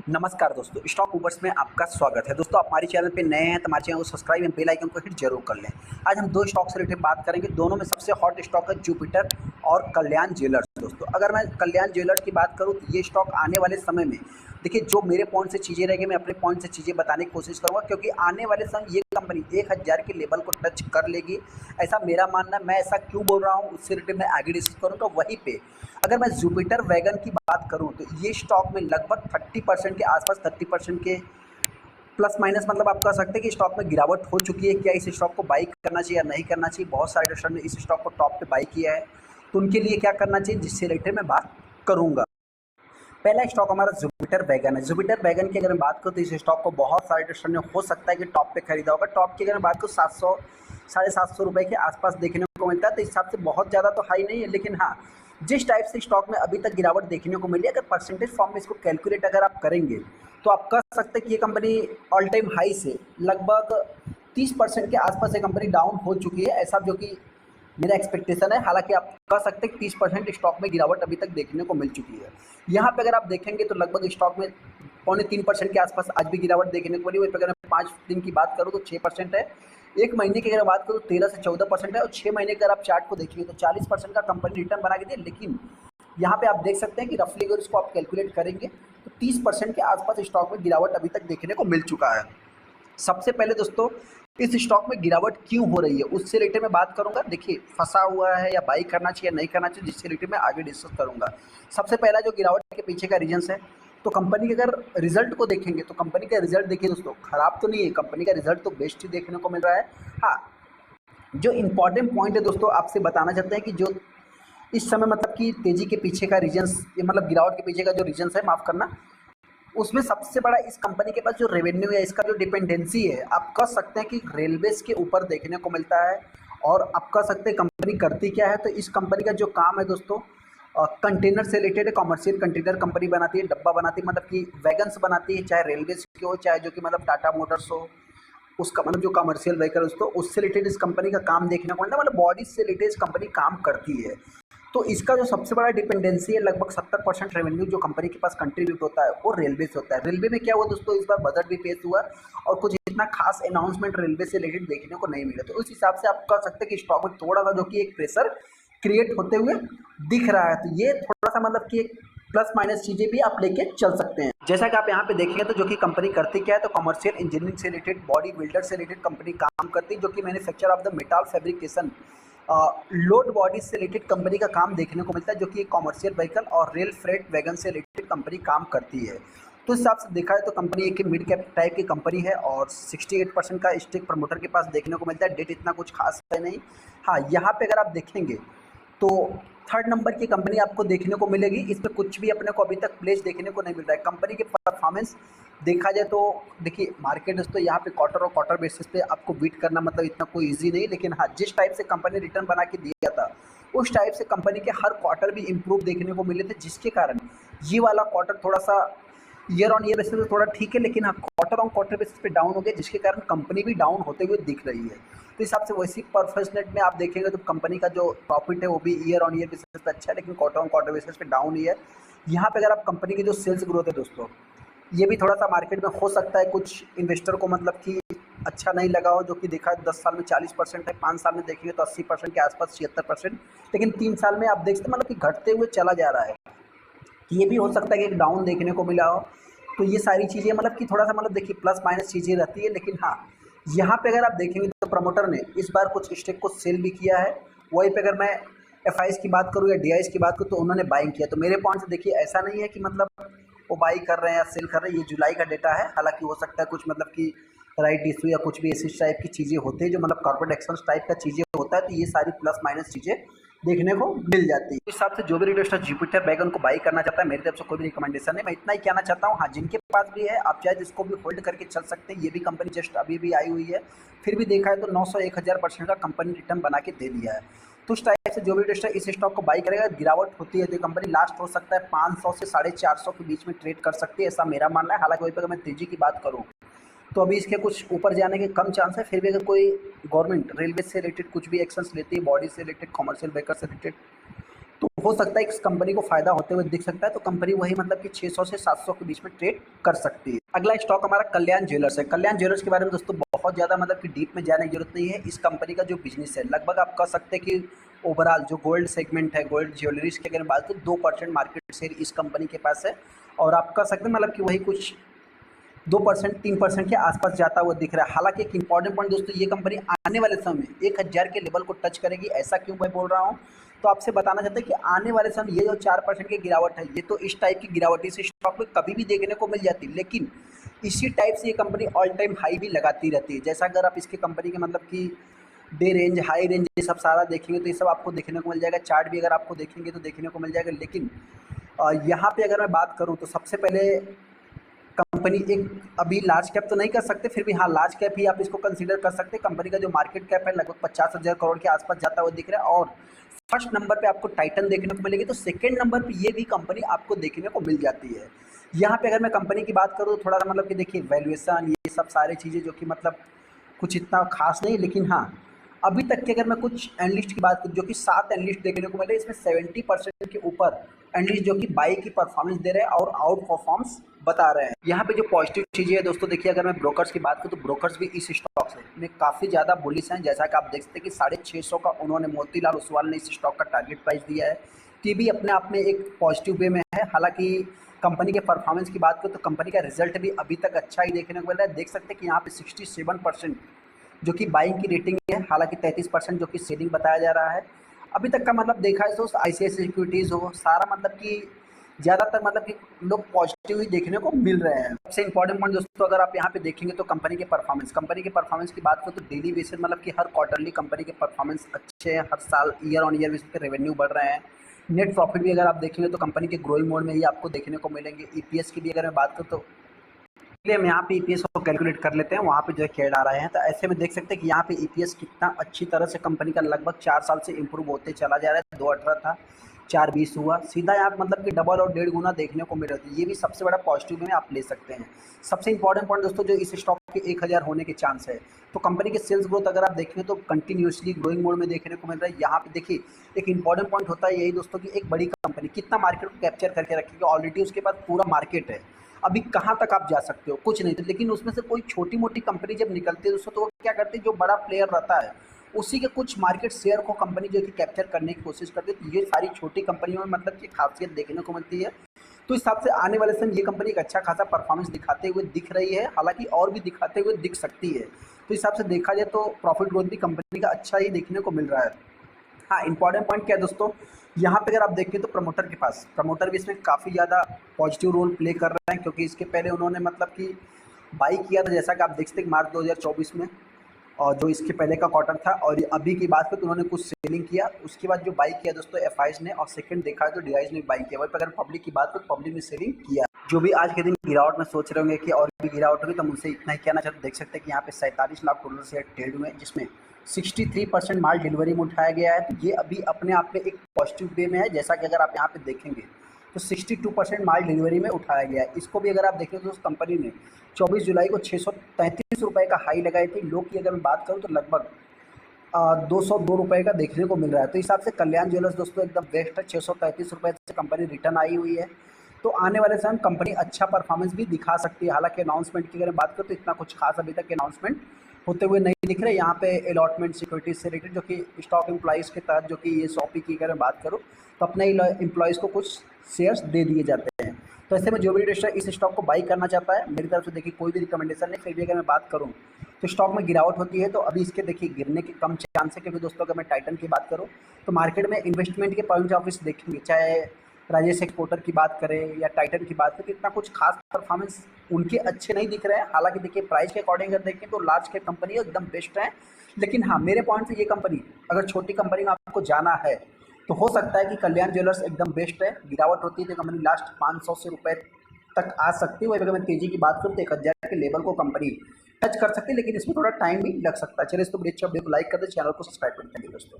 नमस्कार दोस्तों, स्टॉक ऊपर्स में आपका स्वागत है। दोस्तों, आप हमारे चैनल पे नए हैं तो हमारे चैनल को सब्सक्राइब एंड बेल आइकन को हिट जरूर कर लें। आज हम दो स्टॉक से रिलेटेड बात करेंगे। दोनों में सबसे हॉट स्टॉक है जुपिटर और कल्याण ज्वेलर्स। दोस्तों, अगर मैं कल्याण ज्वेलर्स की बात करूँ तो ये स्टॉक आने वाले समय में देखिए, जो मेरे पॉइंट से चीज़ें रहेंगी मैं अपने पॉइंट से चीज़ें बताने की कोशिश करूँगा, क्योंकि आने वाले समय ये कंपनी 1000 के लेवल को टच कर लेगी, ऐसा मेरा मानना है। मैं ऐसा क्यों बोल रहा हूँ उससे रिलेटेड मैं आगे डिस्कस करूँगा। वहीं पे अगर मैं जुपिटर वैगन की बात करूं तो ये स्टॉक में लगभग 30% के आसपास, 30% के प्लस माइनस, मतलब आप कह सकते हैं कि स्टॉक में गिरावट हो चुकी है। क्या इस स्टॉक को बाई करना चाहिए या नहीं करना चाहिए? बहुत सारे इन्वेस्टर ने इस स्टॉक को टॉप पे बाई किया है, तो उनके लिए क्या करना चाहिए, जिससे रिलेटेड मैं बात करूंगा। पहला स्टॉक हमारा जुपिटर वैगन है। जुपिटर वैगन की अगर मैं बात करूँ तो इस स्टॉक को बहुत सारे इन्वेस्टर ने हो सकता है कि टॉप पे खरीदा होगा। टॉप की अगर मैं बात करूँ 700 750 रुपये के आसपास देखने को मिलता है, तो इस हिसाब से बहुत ज़्यादा तो हाई नहीं है। लेकिन हाँ, जिस टाइप से स्टॉक में अभी तक गिरावट देखने को मिली है, अगर परसेंटेज फॉर्म में इसको कैलकुलेट अगर आप करेंगे तो आप कह सकते हैं कि ये कंपनी ऑल टाइम हाई से लगभग 30% के आसपास ये कंपनी डाउन हो चुकी है, ऐसा जो कि मेरा एक्सपेक्टेशन है। हालांकि आप कह सकते हैं 30% स्टॉक में गिरावट अभी तक देखने को मिल चुकी है। यहाँ पे अगर आप देखेंगे तो लगभग स्टॉक में 2.25% के आसपास आज भी गिरावट देखने को मिली। वहीं पर अगर मैं 5 दिन की बात करूँ तो 6% है। एक महीने की अगर बात करूँ 13 से 14% है, और 6 महीने का अगर आप चार्ट को देखेंगे तो 40% का कंपनी रिटर्न बना के दिए। लेकिन यहाँ पे आप देख सकते हैं कि रफली अगर इसको आप कैलकुलेट करेंगे तो 30% के आसपास स्टॉक में गिरावट अभी तक देखने को मिल चुका है। सबसे पहले दोस्तों, इस स्टॉक में गिरावट क्यों हो रही है उससे रिलेटेड मैं बात करूंगा। देखिए, फंसा हुआ है या बाई करना चाहिए या नहीं करना चाहिए, जिससे रिलेटेड मैं आगे डिस्कस करूंगा। सबसे पहला जो गिरावट के पीछे का रीजंस है, तो कंपनी के अगर रिजल्ट को देखेंगे तो कंपनी का रिजल्ट देखिए दोस्तों, खराब तो नहीं है, कंपनी का रिजल्ट तो बेस्ट ही देखने को मिल रहा है। हाँ, जो इंपॉर्टेंट पॉइंट है दोस्तों, आपसे बताना चाहते हैं कि जो इस समय मतलब कि तेजी के पीछे का रीजंस, ये मतलब गिरावट के पीछे का जो रीजंस है, माफ करना, उसमें सबसे बड़ा इस कंपनी के पास जो रेवेन्यू है, इसका जो डिपेंडेंसी है, आप कह सकते हैं कि रेलवेज के ऊपर देखने को मिलता है। और आप कह सकते हैं कंपनी करती क्या है, तो इस कंपनी का जो काम है दोस्तों, कंटेनर से रिलेटेड है। कॉमर्शियल कंटेनर कंपनी बनाती है, डब्बा बनाती है, मतलब कि वैगन्स बनाती है, चाहे रेलवेज के हो, चाहे जो कि मतलब टाटा मोटर्स हो, उसका मतलब जो कमर्शियल व्हीकल उसको, उससे रिलेटेड इस कंपनी का काम देखने को मिलता है। मतलब बॉडी से रिलेटेड इस कंपनी काम करती है। तो इसका जो सबसे बड़ा डिपेंडेंसी है, लगभग 70% रेवेन्यू जो कंपनी के पास कंट्रीब्यूट होता है वो रेलवे से होता है। रेलवे में क्या हुआ दोस्तों, इस बार बजट भी पेश हुआ और कुछ इतना खास अनाउंसमेंट रेलवे से रिलेटेड देखने को नहीं मिला। तो उस हिसाब से आप कह सकते हैं कि स्टॉक में थोड़ा सा जो कि एक प्रेशर क्रिएट होते हुए दिख रहा है। तो ये थोड़ा सा मतलब कि एक प्लस माइनस चीज़ें भी आप लेके चल सकते हैं। जैसा कि आप यहाँ पे देखेंगे तो जो कि कंपनी करती क्या है, तो कमर्शियल इंजीनियरिंग से रिलेटेड, बॉडी बिल्डर से रिलेटेड कंपनी काम करती है, जो कि manufacture of the metal fabrication, load body से रिलेटेड कंपनी का काम देखने को मिलता है, जो कि कॉमर्शियल व्हीकल और रेल फ्रेट वैगन से रिलेटेड कंपनी काम करती है। तो इस हिसाब से देखा है तो कंपनी एक मिड कैप टाइप की कंपनी है, और 68% का स्टेक प्रमोटर के पास देखने को मिलता है। डेट इतना कुछ खास है नहीं। हाँ, यहाँ पे अगर आप देखेंगे तो थर्ड नंबर की कंपनी आपको देखने को मिलेगी। इसमें कुछ भी अपने को अभी तक प्लेस देखने को नहीं मिल रहा है। कंपनी के परफॉर्मेंस देखा जाए तो देखिए, मार्केट तो यहाँ पे क्वार्टर और क्वार्टर बेसिस पे आपको बीट करना मतलब इतना कोई इजी नहीं। लेकिन हाँ, जिस टाइप से कंपनी रिटर्न बना के दिया था, उस टाइप से कंपनी के हर क्वार्टर भी इम्प्रूव देखने को मिले थे, जिसके कारण ये वाला क्वार्टर थोड़ा सा ईयर ऑन ईयर बेसिस पे थोड़ा ठीक है, लेकिन हाँ, क्वार्टर ऑन क्वार्टर बेसिस पे डाउन हो गया, जिसके कारण कंपनी भी डाउन होते हुए दिख रही है। तो हिसाब से वैसी परफेक्शनेट में आप देखेंगे तो कंपनी का जो प्रॉफिट है वो भी ईयर ऑन ईयर बेसिस पे अच्छा है, लेकिन क्वार्टर ऑन क्वार्टर बेसिस पे डाउन ही है। यहाँ पे अगर आप कंपनी की जो सेल्स ग्रोथ है दोस्तों, ये भी थोड़ा सा मार्केट में हो सकता है कुछ इन्वेस्टर को मतलब कि अच्छा नहीं लगा हो, जो कि देखा है 10 साल में 40% है, 5 साल में देखेंगे तो 80% के आसपास, 76%, लेकिन 3 साल में आप देख सकते मतलब कि घटते हुए चला जा रहा है। ये भी हो सकता है कि एक डाउन देखने को मिला हो। तो ये सारी चीज़ें मतलब कि थोड़ा सा मतलब देखिए प्लस माइनस चीज़ें रहती है। लेकिन हाँ, यहाँ पे अगर आप देखेंगे तो प्रमोटर ने इस बार कुछ स्टेक को सेल भी किया है। वहीं पे अगर मैं एफ की बात करूँ या डी की बात करूँ तो उन्होंने बाइंग किया। तो मेरे पॉइंट से देखिए, ऐसा नहीं है कि मतलब वो बाई कर रहे हैं या सेल कर रहे हैं। ये जुलाई का डेटा है, हालांकि हो सकता है कुछ मतलब कि राइट इशू या कुछ भी ऐसी टाइप की चीज़ें होती है, जो मतलब कॉर्पोरेट एक्शन टाइप का चीज़ें होता है। तो ये सारी प्लस माइनस चीज़ें देखने को मिल जाती है। इस हिसाब से जो भी इन्वेस्टर जुपिटर वैगन को बाई करना चाहता है, मेरी तरफ से कोई भी रिकमेंडेशन नहीं, मैं इतना ही कहना चाहता हूँ। हाँ, जिनके पास भी है आप चाहे जिसको भी होल्ड करके चल सकते हैं। ये भी कंपनी जस्ट अभी भी आई हुई है, फिर भी देखा है तो 900-1000% का कंपनी रिटर्न बना के दे दिया है। तो उस टाइप से जो भी इन्वेस्टर इस स्टॉक को बाई करेगा, गिरावट होती है तो कंपनी लास्ट हो सकता है 500 से 450 के बीच में ट्रेड कर सकती है, ऐसा मेरा मानना है। हालांकि वहीं पर मैं तेजी की बात करूँ तो अभी इसके कुछ ऊपर जाने के कम चांस है। फिर भी अगर कोई गवर्नमेंट रेलवे से रिलेटेड कुछ भी एक्शंस लेती है, बॉडी से रिलेटेड, कॉमर्शियल व्हीकल से रिलेटेड, तो हो सकता है इस कंपनी को फायदा होते हुए दिख सकता है, तो कंपनी वही मतलब कि 600 से 700 के बीच में ट्रेड कर सकती है। अगला स्टॉक हमारा कल्याण ज्वेलर्स है। कल्याण ज्वेलर्स के बारे में दोस्तों बहुत ज़्यादा मतलब कि डीप में जाने की जरूरत नहीं है। इस कंपनी का जो बिजनेस है लगभग आप कह सकते हैं कि ओवरऑल जो गोल्ड सेगमेंट है, गोल्ड ज्वेलरीज की अगर बात करें, 2% मार्केट शेयर इस कंपनी के पास है। और आप कह सकते हैं मतलब कि वही कुछ 2% 3% के आसपास जाता हुआ दिख रहा है। हालांकि एक इंपॉर्टेंट पॉइंट दोस्तों, ये कंपनी आने वाले समय में 1000 के लेवल को टच करेगी। ऐसा क्यों मैं बोल रहा हूँ, तो आपसे बताना चाहते हैं कि आने वाले समय ये जो 4% की गिरावट है, ये तो इस टाइप की गिरावट इस स्टॉक में कभी भी देखने को मिल जाती है, लेकिन इसी टाइप से ये कंपनी ऑल टाइम हाई भी लगाती रहती है। जैसा अगर आप इसकी कंपनी के मतलब कि डे रेंज, हाई रेंज, ये सब सारा देखेंगे तो ये सब आपको देखने को मिल जाएगा। चार्ट भी अगर आपको देखेंगे तो देखने को मिल जाएगा। लेकिन यहाँ पे अगर मैं बात करूँ तो सबसे पहले कंपनी एक अभी लार्ज कैप तो नहीं कर सकते, फिर भी हाँ लार्ज कैप ही आप इसको कंसीडर कर सकते हैं। कंपनी का जो मार्केट कैप है लगभग 50,000 करोड़ के आसपास जाता हुआ दिख रहा है। और फर्स्ट नंबर पे आपको टाइटन देखने को मिलेगी, तो सेकंड नंबर पे ये भी कंपनी आपको देखने को मिल जाती है। यहाँ पे अगर मैं कंपनी की बात करूँ तो थोड़ा सा मतलब कि देखिए वैल्यूएशन, ये सब सारी चीज़ें जो कि मतलब कुछ इतना खास नहीं, लेकिन हाँ अभी तक के अगर मैं कुछ एनालिस्ट की बात करूँ, जो कि 7 एनालिस्ट देखने को मिले, इसमें 70% के ऊपर एनालिस्ट जो कि बाई की परफॉर्मेंस दे रहे हैं और आउट परफॉर्मेंस बता रहे हैं। यहाँ पे जो पॉजिटिव चीज़ें है दोस्तों, देखिए अगर मैं ब्रोकर्स की बात करूँ तो ब्रोकर्स भी इस स्टॉक से में काफ़ी ज़्यादा बुलिश हैं। जैसा कि आप देख सकते हैं कि 650 का उन्होंने मोतीलाल ओसवाल ने इस स्टॉक का टारगेट प्राइस दिया है। ये भी अपने आप में एक पॉजिटिव वे में है। हालांकि कंपनी के परफॉर्मेंस की बात करूँ तो कंपनी का रिजल्ट भी अभी तक अच्छा ही देखने को मिल रहा है। देख सकते हैं कि यहाँ पे 67% जो कि बाइंग की रेटिंग है, हालांकि 33% जो कि सेलिंग बताया जा रहा है। अभी तक का मतलब देखा है तो आईसीआईसीआई सिक्योरिटीज़ हो सारा मतलब कि ज़्यादातर मतलब कि लोग पॉजिटिव ही देखने को मिल रहे हैं। सबसे इंपॉर्टेंट पॉइंट दोस्तों अगर आप यहाँ पे देखेंगे तो कंपनी के परफॉर्मेंस की बात करो तो डेली बेसिस मतलब कि हर क्वार्टरली कंपनी के परफॉर्मेंस अच्छे हैं। हर साल ईयर ऑन ईयर बेसिस पे रेवेन्यू बढ़ रहे हैं। नेट प्रॉफिट भी अगर आप देखेंगे तो कंपनी के ग्रोइंग मोड में ही आपको देखने को मिलेंगे। ईपीएस की भी अगर मैं बात करूँ तो इसलिए हम यहाँ पे ईपीएस को कैलकुलेट कर लेते हैं, वहाँ पे जो है कैड आ रहे हैं। तो ऐसे में देख सकते हैं कि यहाँ पे ईपीएस कितना अच्छी तरह से कंपनी का लगभग 4 साल से इंप्रूव होते चला जा रहा है। 2.18 था, 4.20 हुआ, सीधा यहाँ मतलब कि डबल और 1.5 गुना देखने को मिल रहा है। ये भी सबसे बड़ा पॉजिटिव में आप ले सकते हैं। सबसे इंपॉर्टेंट पॉइंट दोस्तों, जो इस स्टॉक के 1000 होने के चांस है, तो कंपनी के सेल्स ग्रोथ अगर आप देखें तो कंटिन्यूसली ग्रोइंग मोड में देखने को मिल रहा है। यहाँ पे देखिए एक इंपॉर्टेंट पॉइंट होता है यही दोस्तों कि एक बड़ी कंपनी कितना मार्केट को कैप्चर करके रखेगी। ऑलरेडी उसके पास पूरा मार्केट है, अभी कहाँ तक आप जा सकते हो, कुछ नहीं। तो लेकिन उसमें से कोई छोटी मोटी कंपनी जब निकलती है दोस्तों, तो वो क्या करती है, जो बड़ा प्लेयर रहता है उसी के कुछ मार्केट शेयर को कंपनी जो है कि कैप्चर करने की कोशिश करती है। तो ये सारी छोटी कंपनियों में मतलब कि खासियत देखने को मिलती है। तो इस हिसाब से आने वाले समय ये कंपनी एक अच्छा खासा परफॉर्मेंस दिखाते हुए दिख रही है, हालांकि और भी दिखाते हुए दिख सकती है। तो इस हिसाब से देखा जाए तो प्रॉफिट ग्रोथ भी कंपनी का अच्छा ही देखने को मिल रहा है। हाँ इंपॉर्टेंट पॉइंट क्या है दोस्तों, यहाँ पे अगर आप देखें तो प्रमोटर भी इसमें काफ़ी ज़्यादा पॉजिटिव रोल प्ले कर रहे हैं, क्योंकि इसके पहले उन्होंने मतलब कि बाई किया था। जैसा कि आप देख सकते हैं मार्च 2024 में, और जो इसके पहले का क्वार्टर था, और ये अभी की बात करें तो उन्होंने कुछ सेलिंग किया। उसके बाद जो बाई किया दोस्तों एफआईज ने, और सेकंड देखा है तो डीआईज ने बाई किया। वही पर अगर पब्लिक की बात करें तो पब्लिक ने सेलिंग किया। जो भी आज के दिन गिरावट में सोच रहे होंगे कि और भी गिरावट होगी, तो मुझसे इतना ही कहना चाहते, देख सकते हैं कि यहाँ पे 47 लाख टोटल शेयर ट्रेड हुए हैं, जिसमें 63% माल डिलीवरी में उठाया गया है। तो ये अभी अपने आप में एक पॉजिटिव वे में है। जैसा कि अगर आप यहाँ पे देखेंगे तो 62% माल डिलीवरी में उठाया गया है। इसको भी अगर आप देखें तो उस कंपनी ने 24 जुलाई को 633 रुपये का हाई लगाई थी। लो की अगर मैं बात करूँ तो लगभग 202 रुपये का देखने को मिल रहा है। तो इस हिसाब से कल्याण ज्वेलर्स दोस्तों एकदम बेस्ट है। 633 रुपये से कंपनी रिटर्न आई हुई है। तो आने वाले समय कंपनी अच्छा परफॉर्मेंस भी दिखा सकती है। हालांकि अनाउंसमेंट की अगर बात करें तो इतना कुछ खास अभी तक अनाउंसमेंट होते हुए नहीं दिख रहे। यहाँ पे अलॉटमेंट सिक्योरिटीज से रिलेटेड जो कि स्टॉक एम्प्लॉइज़ के तहत जो कि ये शॉपी की अगर मैं बात करूँ तो अपने एम्प्लॉइज़ को कुछ शेयर्स दे दिए जाते हैं। तो ऐसे में जो भी इन्वेस्टर इस स्टॉक को बाई करना चाहता है, मेरी तरफ से देखिए कोई भी रिकमेंडेशन नहीं। फिर भी अगर मैं बात करूँ तो स्टॉक में गिरावट होती है, तो अभी इसके देखिए गिरने के कम चांस है। क्योंकि दोस्तों अगर मैं टाइटन की बात करूँ तो मार्केट में इन्वेस्टमेंट के पॉइंट ऑफ व्यू से देखेंगे, चाहे राजेश एक्सपोर्टर की बात करें या टाइटन की बात करें, तो इतना कुछ खास परफॉर्मेंस उनके अच्छे नहीं दिख रहे हैं। हालांकि देखिए प्राइस के अकॉर्डिंग अगर देखें तो लार्ज कैप कंपनी एकदम बेस्ट है। लेकिन हाँ मेरे पॉइंट से ये कंपनी अगर छोटी कंपनी में आपको जाना है तो हो सकता है कि कल्याण ज्वेलर्स एकदम बेस्ट है। गिरावट होती है तो कंपनी लास्ट 500 से रुपये तक आ सकती है। वही अगर मैं तेजी की बात करूँ तो 1000 के लेवल को कंपनी टच कर सकती है, लेकिन इसमें थोड़ा टाइम भी लग सकता है। चलिए इस तो बड़ी अच्छी अपडेट को लाइक कर दे, चैनल को सब्सक्राइब कर देंगे दोस्तों।